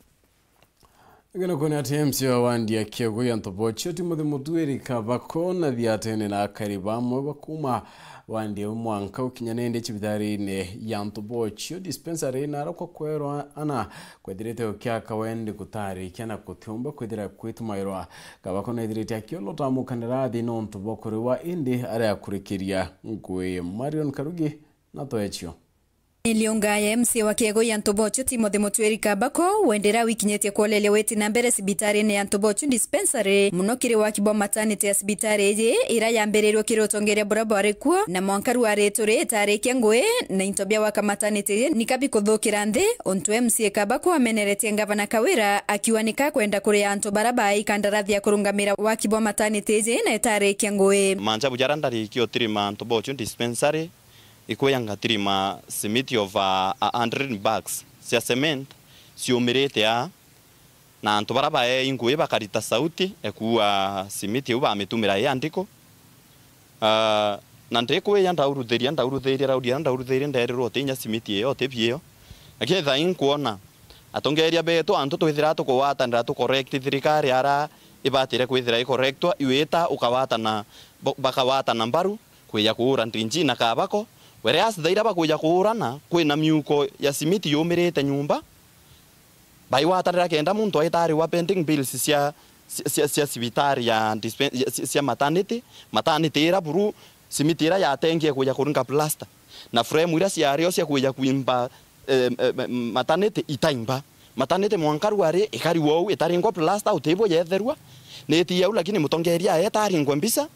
Gana kone ATMC wandia kiego ya ntobocho Timothy Mutueri kabako na thiatene na karibamo bakuma wandia umwanka ukinyanende chibitari ne ya ntobocho dispensary na rako kwero ana kwedirete okyaka wende kutari kyana kutyomba kwedira kwitumairwa kabako na direte akyo tamukanira di no ntobokore wa inde ara yakurikiria ngwe Marion Karugi na toecho Ilionga ya MC wa kiego ya ntobocho Timothy Mutueri kabako wendera wikinyetie kuolele weti na mbere sibitari ne ya ntobocho dispensary munokiri wa kibo maternity ya sibitari ye ira ya mberero kirotongeria borabare kuo na mwankaru wa retore tareke ngwe na intobia waka maternity nikabi kuthukira nthi ontu MC kabako ameneretie ngavana Kawira akiwanika kwenda kuri ya ntobarabai kandarathi ya kurungamira wa kibo maternity ye na tareke ngwe manja bujara ndari kiotiri ma ntobocho dispensary ikoyanga tirima simiti of 100 bags cia cement ciumirite ya na ntubaraba ingwe bakarita sauti ekuwa simiti uba ametumira yandiko na ndekwe yanda urutheria raudia ndaurutheria nderero tinya simiti yo tepio aketha inkuona atongeria beto antu twithira tukwata ndatu correct thirikari ara ibatire kwithira correctwa iweta ukawata na bakawata na mbaru kwiya kuura ndinji na kabako whereas thaira bakuja kuurana kwina miuko ya simiti yumirite nyumba baiwatarira kenda muntu aitari wa pending bills cia sibitari ya cia maternity ira buru simiti ira yatengie kuja kurunga plaster na frame ira ciario cia kuja kuimba maternity itaimba maternity mwankaru ari ikari wou itaringwa plaster utebo yetherwa neti yau lakini mutongeria etaringwa mbisa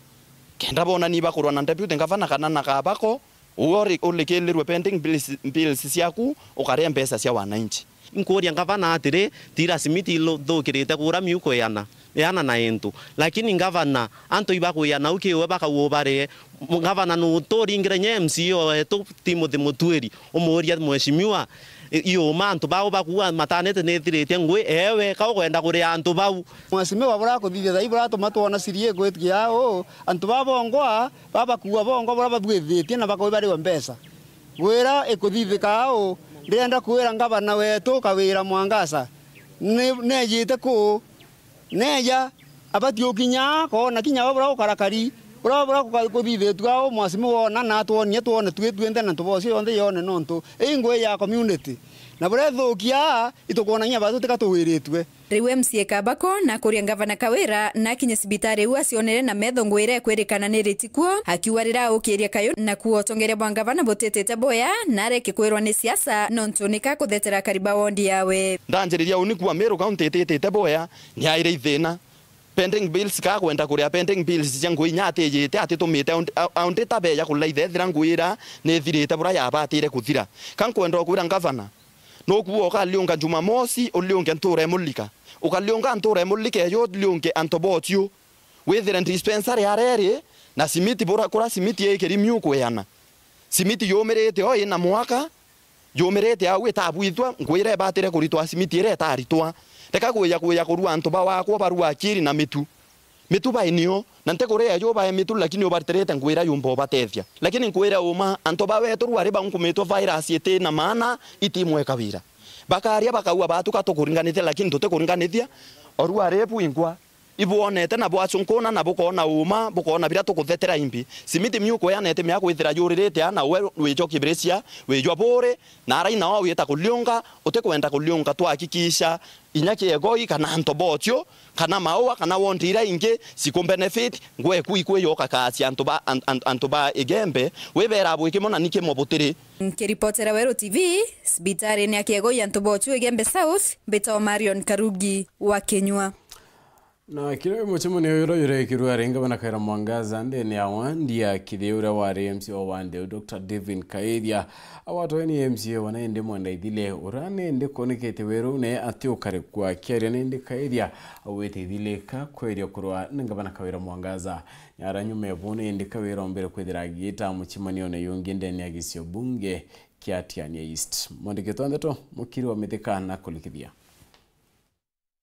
kenda bona ni bakurwa na deputy governor kana na kabako uori ulekelirwe pending bills ciaku ukare mpesa cia wananchi mkuria ngavana atire tira simiti lo thukirite kura miuko yana na entu lakini ngavana anto ibako yana ukiwe baka wobare ngavana no toringira nye MCO eto Timothy Mutueri umuria mheshimiwa iyo mantu bao bakuwa maternity nethirite ngwe ewe ka kwenda kuri antu bau mheshimiwa bora kuthithia thai bora tumatwana sirie gwetgia antu babongwa babakuwa bongo bora bathwithitie na bako bari mpesa gwira ikuthithika ndenda kwira ngavana wetu Kawira Mwangasa nejite ku neja abatio kinya ko na kinya bora ukarakari bora kuthithitwa mheshimiwa wona na tuonie tuone twitwende na tubocio onthe yone nontu ingwe ya community na bora thukia itukuonania batu tikatuwiritwe riwe MC kabako na kuria ngavana Kawira na kinya sibitari u acionere na metho ngwire kwirikana ni ritikuo akiwarira ukiria kayo na kuotongeria bwa ngavana botetete boya na reke kwirwa ni siasa nontunika kuthetera kariba wondi yawe ndanjiriria unikuwa Meru county tetete boya ni aire ithina pending bills ka kwenda kuria pending bills cia ngui nyate yite ati tumite aunde tabeya kulaithe thira nguira ni thirite bura ya batire kuthira kan kwenda kwira ngavana no kuo ka liunga Jumamosi uliunga nture mulika ukaliunga nture mulika yo liunga antobotio withira dispensary arere na simiti bora kura simiti ekeri miuko yana simiti yomerete o ina mwaka Jumirete au etabuithwa ngwire batire kuritwa simiti ire etaritwa. Teka kuya kurua antu ba wako barua akiri na mitu. Mitu ba inio na nte kurea yo ba mitu lakini obarterete ngwira yumbo batethia. Lakini ngwira uma antu ba wetu ruare ba nkumetwa virus yete na maana itimwe kawira. Bakaria bakaua batu katokuringanithia lakini tote kuringanithia oruare buingwa. Ibuonete na bwachunkona na bukona uma bukona bira tukuthetera imbi simiti miuko yanete mya kwithira yuririte ana we wijo kibresia wijo bore na ara ina wa wita kuliunga utekwenda kuliunga twakikisha inyaki egoi kana ntobotio kana maua kana wondira inge siku benefit ngwe kuikwe yoka kasi antoba egembe webera bwikimona nikemo butiri Kiripotera Wero TV sibitari ni akiegoi antobochu egembe South Beto Marion Karugi wa Kenywa. Na kile mchemo ni yure kirua renga bana kaira mwangaza ndene ya wandi ya kideura wa RMCO wande Dr. Devin Kaedia awato ni MCA wanaende mwanda idile urane ende konekete Wero ne atio kare kwa kiaria nende Kaedia awete idile ka kweria kurwa nenga bana kaira mwangaza nyara nyume bone ende kawera ombere kwedira gita mchimani one yonge ndene ya gisio bunge kiatiania East mondiketo andeto mukiri wa medeka na kulikithia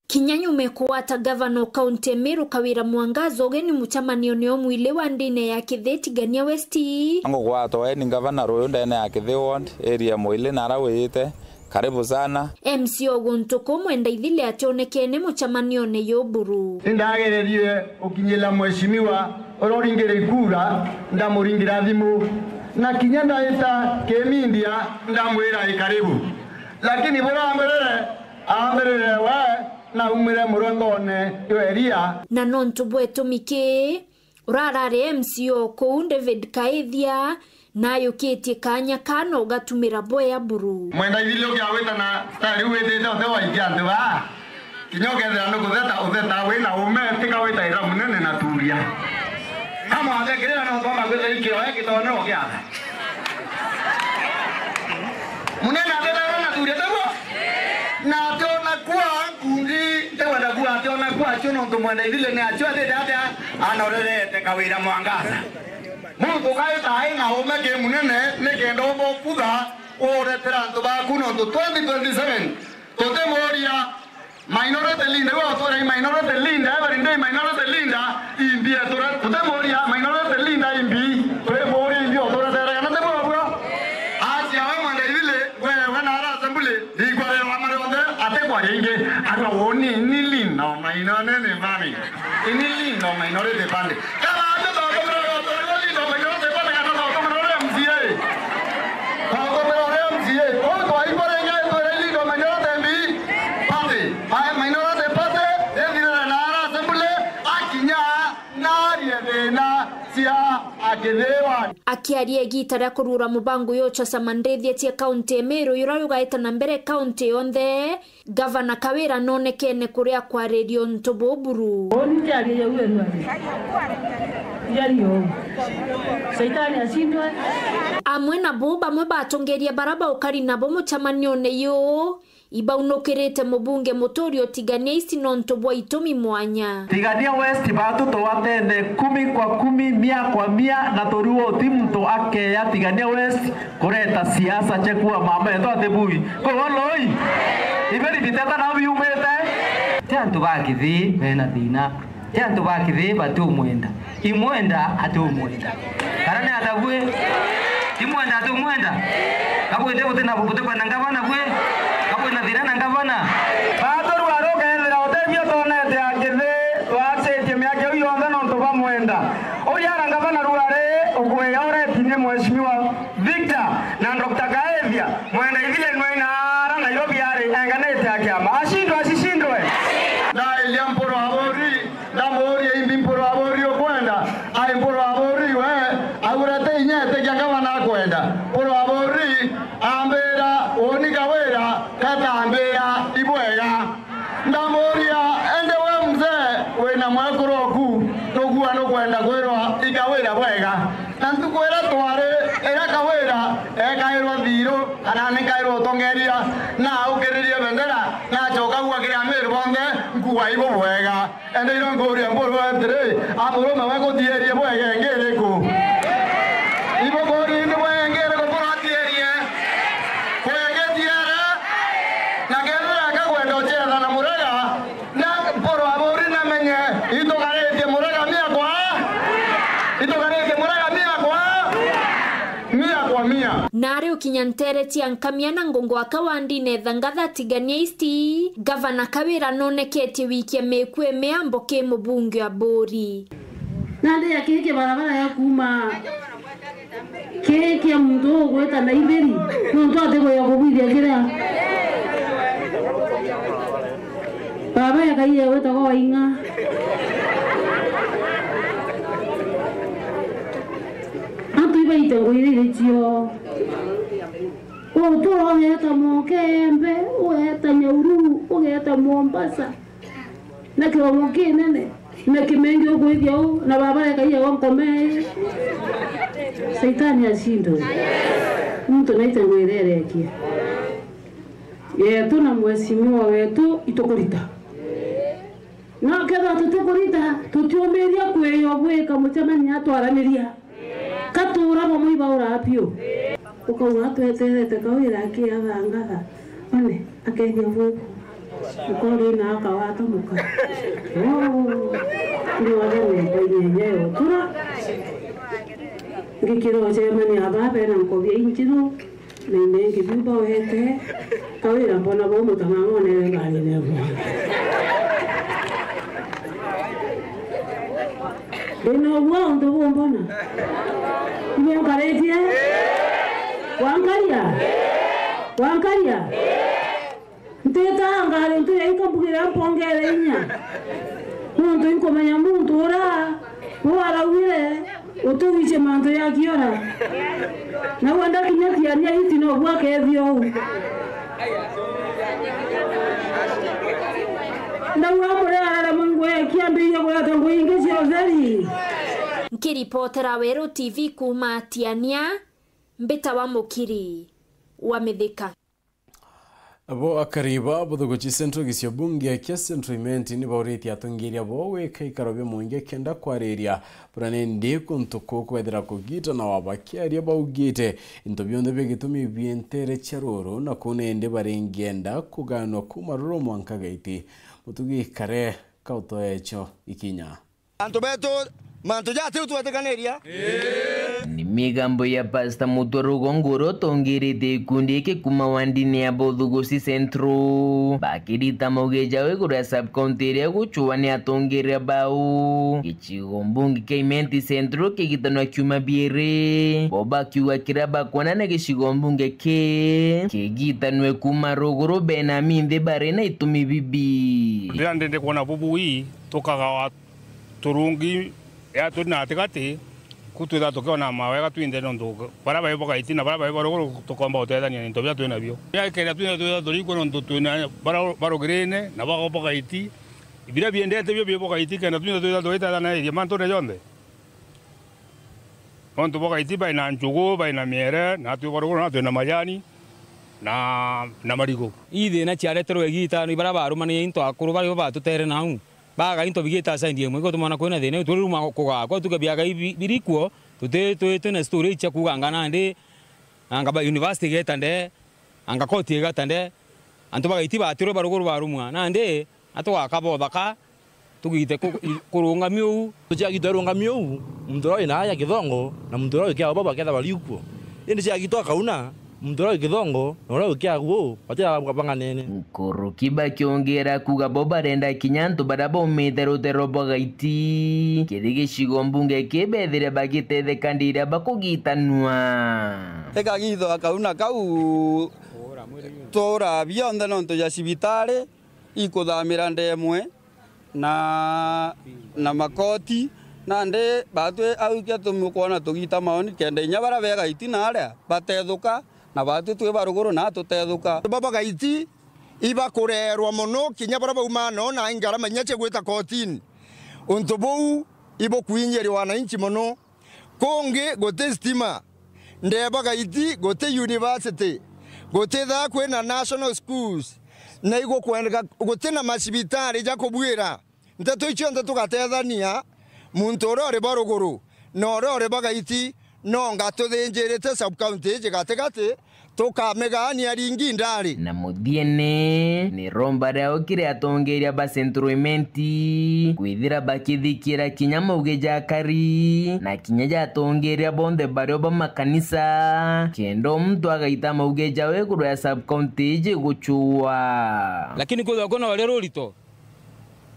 Kinyanyume kuwata gavano kaunti Meru Kawira Mwangaza ugeni muchamanio ni omwile wa ndine ya Kitheti Gania Westi. Ango kuwato ni gavana royo ndene ya Kithi ward area mwile nara wite karibu sana. MCO Guntuko mwenda ithile ationekene muchamanio ne yoburu. Ndagererie ukinyela mheshimiwa ororingire ikura ndamuringira thimu na kinyanda ita kemindia ndamwira ikaribu. Lakini bora amberere wa na umire murongone yoeria na nontu bwetu mike urarare MCO ko David Kaedia na yuketie kanya kana ugatumira boya buru mwenda ithilo kya weta na tari wetete otewa ikiandu ba kinyogethera no kutheta utheta we na ume tika weta ira munene na turia kama athekerera no thoma gwetha ikiro ekitono kiatha munene atheta na turia tawo na tona kwa kundi tewenda kwa tona kwa chono ndo mwenda ile ne acho de dada anorete Kawira Mwangaza mungu kaita haina omeke munene nekendo bo kuda ore teranto ba kuno ndo 2027 tote moria minority linda wa tora minority linda everinde minority linda imbi tora tote moria minority linda imbi tote moria imbi tora tera kana te bo asia wa mwenda ile we na ara assembly digware wa mare onde ate kwa yenge aga woni nilino mainone ne mami inilino mainore de pande kama ato to ko lino mainore de pande kana to ko re MCA ko re MCA ko to ai pore ngai to lino mainore de mbi pande ai mainore de pande de dira na ara assembly akinya na rie na sia akedewa akiaria gitara kurura mubango yocha samandethia tia kaunti Meru yurayugaita na mbere kaunti yonde gavana Kawira nonekene kuria kwa radio ntoboburu oni yari yewe yari yo Saitani asindwe amwe na boba mwe batongeria baraba ukari na bomo chamanio ne yo ibaunokirete mubunge Mutorio Tigania East nontobwa itomi mwanya Tigania West batu to watende 10 kwa 10 100 kwa 100 na toruo timu to ake ya Tigania West kureta siasa chekua mama ndo atebui ko loi iberi bitata na biumete tantu bakithi bena thina tantu bakithi batu mwenda imwenda atu mwenda karane atabwe imwenda atu mwenda kabo ite bote na bote kwa ngavana bwe kabo na thina na ngavana batoru aroka endera otebio tonete akithe wasetie miake yonde no to bamwenda oyara ngavana ruare ukwega ore tinye mheshimiwa Victor na Dr. Kaedia mwenda ile nwena ara na yobi are enganete akiama ashindwe asishindwe na iliamporo abori na mori imbimporo abori okwenda aimporo abori we agurate inyete kyangavana kwenda poro abori ambera oni Kawira kata ambera ibwega ndamoria ende we mzee we na mwakoroku togua no kwenda kwirwa ikawira bwega na ntukwera tware era Kawira ekairwa thiro kana ni kairwa tongeria na ukiririe bendera na choka gwa kira Meru bonde nguwa ibo bwega ende iro ngoria mboro entre amuro mawe ko tierie bwega ngere ko ibo bori ndo bwega ngere ko bora tierie ko ukinya ntere cia nkamia na ngongo akawandi netha ngatha tigania isti gavana Kawira noneketie wiki ya mekwe meambo ke mubunge wa Bori nande ya keke barabara ya kuma keke ya mtu gweta na iberi mtu atego ya kubidia kira baba ya kaiye gweta kwa inga antu iba itengo ile tio Oto ongeta Mokembe, ongeta Nyahururu, ongeta Mombasa. Na kiwango kinene, na kimengi ukuithia na baba yake wankome. Saitani ashindwe. Mtu naita ngwirereki. Yetu na mheshimiwa wetu itokorita. Na kedha tutokorita, tutiomeria kweyo bweka mucemani atwaraniria. Katura mo muiba urapio. Ukaura tweterete Kawira akiathangatha one akenya vuku ukori na akawata muka ni wale nyenyeyo tura ngikiro chemani ababe na nkobye injiro nende ngibiba wete Kawira mbona bo mutamangone ngani nebo Deno wao ndo mbona ni ngaretie Wangaria Nteta ngale ntu yaikabugira pongere inya Muntu inkomanya muntu ora Wala wile Utuwiche manto ya kiora Na wanda kinyatia nia hiti no wake evyo Na wamure ala mungu ya kiambi ya kwa tangu ingezi ozeri Nkiripotera Weru TV kuma Tiania Mbeta wa Mukiri wa Mithika abo akariba buduguchi centro gisyo bunge kia centro imenti ni bauriti atungiria bowe kai karobe munge kenda kwareria burane ndi kuntuko kwedera kugita na wabakiaria baugite into byonde begitumi bientere charoro na kunende barengenda kugano kumaruro mwankagaiti mutugi kare kauto echo ikinya anto beto manto ya tu tuatekaneria ni migambo ya pasta mutoro gongoro tongirite ikundi ke kuma wandini ya Buthuguci Centro bakirita mogeja we kura subcounty ya guchuani atongire bau gichigo mbungi ke Imenti Centro ke gitanwa kiuma biere boba kiwa kiraba kwana na gichigo mbunge ke gitanwe kuma rogoro benaminde barena itumi bibi ndende kuona bubuyi tokaga turungi ya tuna atikati kutuda tokiona mawega twinde ndo para bae boka itina para bae baro tokomba oteda ni ntobya twena bio ya kera twina doriko ndo twena baro grene na bago boka iti ibira biendete bio boka iti kana twina doita na iri manto ne jonde onto boka iti baina nchugo baina miere na tu baro na twena majani na marigo ide na chiare tero egita ni bara baro mani into akuru bari ba tutere nau baga into bigeta sa ndie mwiko tumana kwena thene turuma kuga kwa tukabiaga birikuo tute na story cha kugangana ndi anga university geta nde anga koti geta nde antu baga itiba atiro baruguru barumwa na ndi atwa kabo baka tugite kurunga miu tuja gitarunga miu mndoro ina ya githongo na mndoro kia baba ketha barikuo indi cia gitoka una mndoro githongo nora ukia guo patira banganene Kurukiba kiongera kuga boba renda kinyanto baraba umederotero bagaiti kirige shigombunge kebethire bagitete kandira bakugitanwa eka githo akauna kau tora bionde nonto ya cibitare ikuthamira ndemwe na makoti nande batwe aukia tumukona tugita maoni kende inya bara bega itina aria batethuka na batu twe baruguru na tutethuka baba gaiti iba kurerwa muno kinya bara bauma no na ingara manyache gwita kotini unto bou ibo kuinyeri wananchi muno konge gote stima ndeba gaiti gote university gote tha kwena national schools na igo kwenda gote na masibitari ja kubwira nteto icho nteto gatethania muntu orore baruguru no orore bagaiti no ngato thenjerete sub county je gategate tukamegania ringi ndari na muthiene ni romba rao kire atongeria ba centroimenti kwithira bakithikira kinya mauge jakari na kinya jatongeria bonde bario ba makanisa kendo mtu agaita mauge jawe kurwa sub county je guchua lakini kwa kuna wale rorito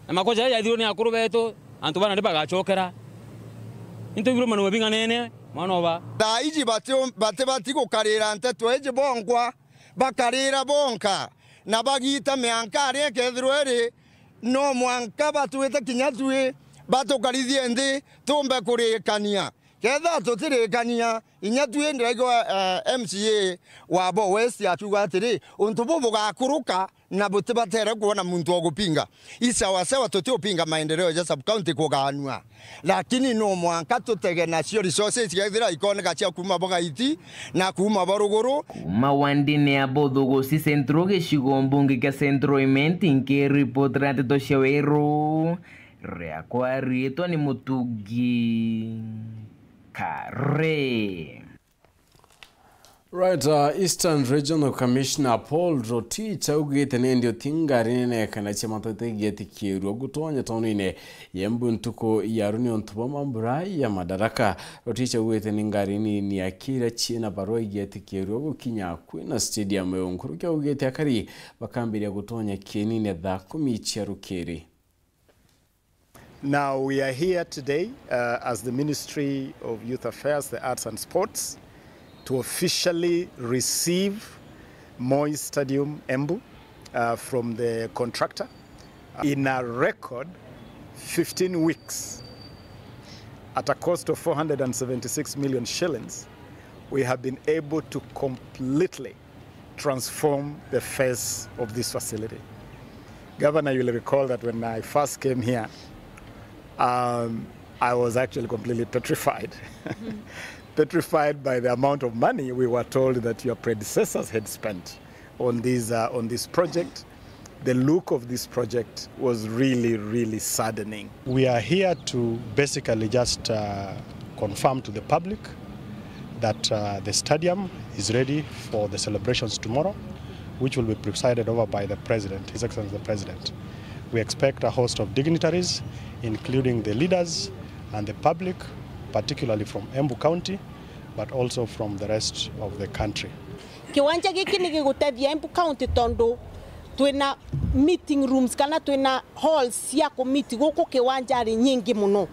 na makoja ya thiro ni akuru beto antu bana ndibaga chokera into biro manu wabinga nene manoba da iji bate gukarira nteto eje bongwa bakarira bonka na bagita meankare kethroere no mwanka batuete kinyatue batukarithie ndi tumbe kurikania ketha tutirikania inyatue ndego MCA wa Bo West atuga atiri untu bubu gakuruka na butibatere kuona muntu ogupinga isawa tuti upinga maendeleo ya sub county kuganwa lakini no mwanka tutege national resources yethira ikone gacha kuma bogaiti na kuma boruguru kuma wandine ya Bothugusi centro gicigo mbunge ka centroimenti nke report rate to shawero reakwa rieto ni Mutugi Kare. Right, Eastern Regional Commissioner Paul Rotich augite ndio tingarine kana chama totegeti kiru gutonya tonine yembu ntuko yaruni ontuba mambura ya madaraka. Rotich augite ningarini ni akira china baroi geti kiru gukinya Kwina Stadium yonkuru kya augite akari bakambira gutonya kinine da kumichi rukeri. Now we are here today as the Ministry of Youth Affairs, the Arts and Sports to officially receive Moi Stadium Embu from the contractor. In a record 15 weeks, at a cost of 476 million shillings, we have been able to completely transform the face of this facility. Governor, you'll recall that when I first came here, I was actually completely petrified. Petrified by the amount of money we were told that your predecessors had spent on this project. The look of this project was really, really saddening. We are here to basically just confirm to the public that the stadium is ready for the celebrations tomorrow, which will be presided over by the President, His Excellency the President. We expect a host of dignitaries, including the leaders and the public, particularly from Embu County, but also from the rest of the country. Kiwanja giki ni gigutethia Embu County tondu twina meeting rooms kana twina halls cia kumiti guku kiwanja ri nyingi muno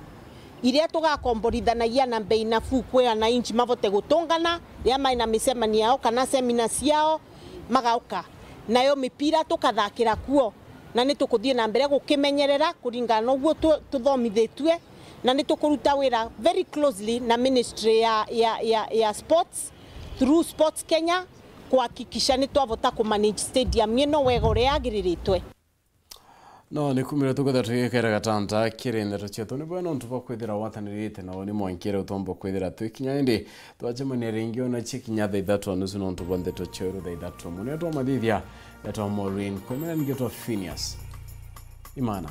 iria tugakomborithanagia na bei nafu kwe ananchi mavote gutungana ria maina micemania yao kana seminar ciao magauka nayo mipira tukathakira kuo na ni tukuthie na mbere gukimenyerera kuringana uguo tuthomithitwe na ni tukuruta wira very closely na ministry ya sports through Sports Kenya kuhakikisha ni twavota ku manage stadium ino wega uria agiriritwe. No ni kumira tukotha twikera gatanta kirendera chetu ni bwana ntuva kwithira watanirite na woni mwankire utombo kwithira twikinya indi twachemania ringi ona chikinya tha ithatu nusu no ntuva ndeto cheru tha ithatu muneto mathithia yato Maureen Komena ngeto Phineas Imana.